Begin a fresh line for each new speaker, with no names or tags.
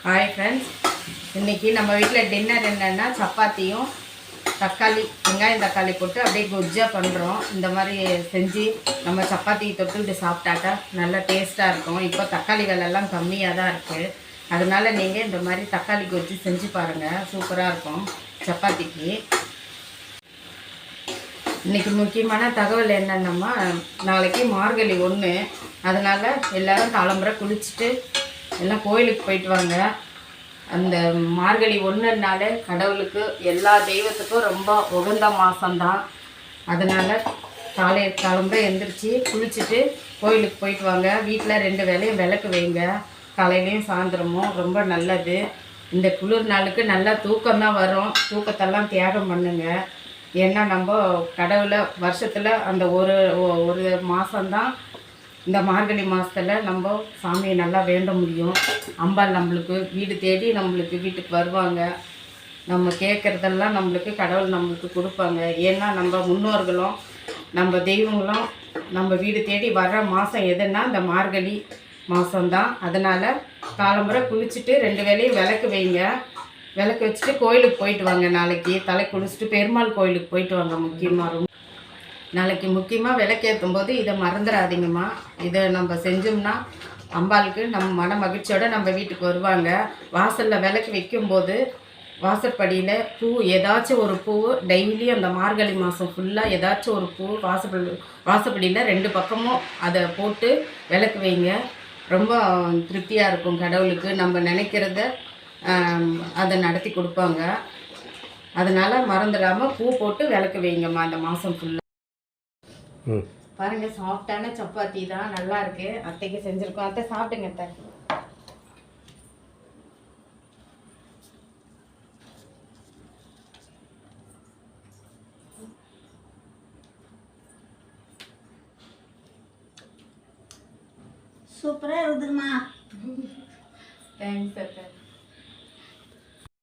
Hi friends, இன்றைக்கி நம்ம வீட்டில் டின்னர் என்னென்னா சப்பாத்தியும் தக்காளி வெங்காயம் தக்காளி போட்டு அப்படியே கொஜ்ஜாக பண்ணுறோம். இந்த மாதிரி செஞ்சு நம்ம சப்பாத்தி தொட்டுக்கிட்டு சாப்பிட்டாக்கா நல்லா டேஸ்ட்டாக இருக்கும். இப்போ தக்காளி விலைலாம் கம்மியாக தான் இருக்குது. அதனால் நீங்கள் இந்த மாதிரி தக்காளி கொஜ்ஜு செஞ்சு பாருங்கள், சூப்பராக இருக்கும் சப்பாத்திக்கு. இன்றைக்கி முக்கியமான தகவல் என்னென்னம்மா, நாளைக்கு மார்கழி 1, அதனால் எல்லோரும் காலம்புரை குளிச்சுட்டு எல்லாம் கோயிலுக்கு போயிட்டு வாங்க. அந்த மார்கழி 1னாலே கடவுளுக்கு எல்லா தெய்வத்துக்கும் ரொம்ப உகந்த மாதம்தான். அதனால் காலம்புரை எழுந்திரிச்சி குளிச்சுட்டு கோயிலுக்கு போயிட்டு வாங்க. வீட்டில் 2 வேளையும் விளக்கு வைங்க, காலையிலையும் சாயந்தரமும். ரொம்ப நல்லது. இந்த குளிர் நாளுக்கு நல்லா தூக்கம்தான் வரும். தூக்கத்தெல்லாம் தியாகம் பண்ணுங்க. ஏன்னா நம்ம கடவுளை வருஷத்தில் அந்த ஒரு மாதம்தான், இந்த மார்கழி மாதத்தில் நம்ம சாமியை நல்லா வேண்ட முடியும். அம்பாள் நம்மளுக்கு வீடு தேடி நம்மளுக்கு வீட்டுக்கு வருவாங்க. நம்ம கேட்குறதெல்லாம் நம்மளுக்கு கடவுள் நம்மளுக்கு கொடுப்பாங்க. ஏன்னா நம்ம முன்னோர்களும் நம்ம தெய்வங்களும் நம்ம வீடு தேடி வர்ற மாதம் எதுன்னா இந்த மார்கழி மாதம்தான். அதனால் காலம்புரை குளிச்சுட்டு 2 வேளையும் விளக்கு வைங்க. விளக்கு வச்சுட்டு கோயிலுக்கு போயிட்டு வாங்க. நாளைக்கு தலை குளிச்சுட்டு பெருமாள் கோயிலுக்கு போயிட்டு வாங்க. முக்கியமாக நாளைக்கு முக்கியமாக விளக்கேற்றும் போது இதை மறந்துடாதீங்கம்மா. இதை நம்ம செஞ்சோம்னா அம்பாளுக்கு நம்ம மன மகிழ்ச்சியோடு நம்ம வீட்டுக்கு வருவாங்க. வாசலில் விளக்கு வைக்கும்போது வாசற்படியில் பூ, ஏதாச்சும் ஒரு பூ டெய்லியும் அந்த மார்கழி மாதம் ஃபுல்லாக ஏதாச்சும் ஒரு பூ வாசப்படியில் 2 பக்கமும் அதை போட்டு விளக்கு வைங்க. ரொம்ப திருப்தியாக இருக்கும். கடவுளுக்கு நம்ம நினைக்கிறத அதை நடத்தி கொடுப்பாங்க. அதனால் மறந்துடாமல் பூ போட்டு விளக்கு வைங்கம்மா இந்த மாதம் ஃபுல்லாக. பாருங்க, சாஃப்டான சப்பாத்தி தான், நல்லா இருக்கு. அத்தைக்கு செஞ்சிருக்கோம். அத்தை சாப்பிடுங்க. அத்தை
சூப்பரா இருக்குதுமா.
தேங்க்ஸ் அத்தை.